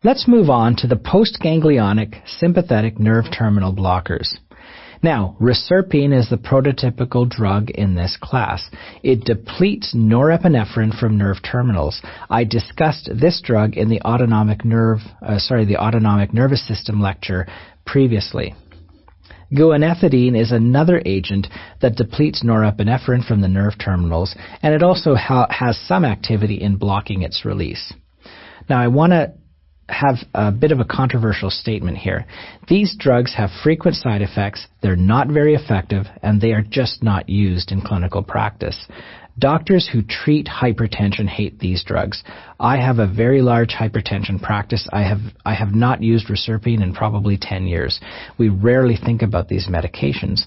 Let's move on to the postganglionic sympathetic nerve terminal blockers. Now, reserpine is the prototypical drug in this class. It depletes norepinephrine from nerve terminals. I discussed this drug in the autonomic nervous system lecture previously. Guanethidine is another agent that depletes norepinephrine from the nerve terminals, and it also has some activity in blocking its release. Now, I want to have a bit of a controversial statement here. These drugs have frequent side effects, they're not very effective, and they are just not used in clinical practice. Doctors who treat hypertension hate these drugs. I have a very large hypertension practice. I have not used reserpine in probably 10 years. We rarely think about these medications.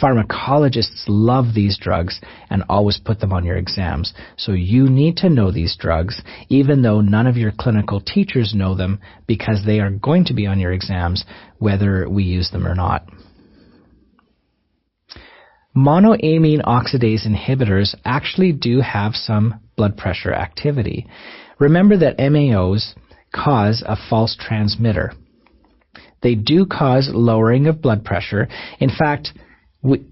Pharmacologists love these drugs and always put them on your exams. So you need to know these drugs, even though none of your clinical teachers know them, because they are going to be on your exams whether we use them or not. Monoamine oxidase inhibitors actually do have some blood pressure activity. Remember that MAOs cause a false transmitter. They do cause lowering of blood pressure. In fact,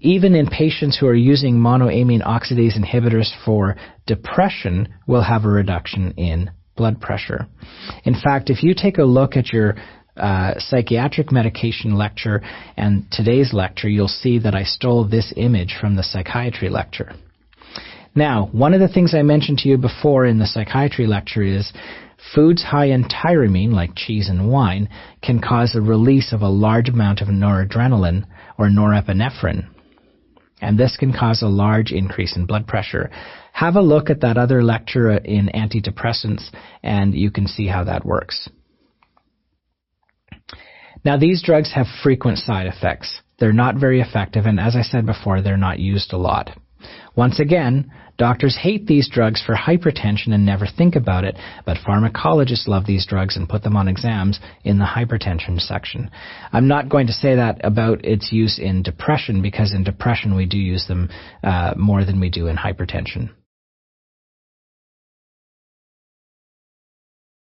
even in patients who are using monoamine oxidase inhibitors for depression will have a reduction in blood pressure. In fact, if you take a look at your psychiatric medication lecture and today's lecture, you'll see that I stole this image from the psychiatry lecture. Now, one of the things I mentioned to you before in the psychiatry lecture is foods high in tyramine, like cheese and wine, can cause a release of a large amount of noradrenaline or norepinephrine, and this can cause a large increase in blood pressure. Have a look at that other lecture in antidepressants, and you can see how that works. Now, these drugs have frequent side effects. They're not very effective, and as I said before, they're not used a lot. Once again, doctors hate these drugs for hypertension and never think about it, but pharmacologists love these drugs and put them on exams in the hypertension section. I'm not going to say that about its use in depression, because in depression we do use them more than we do in hypertension.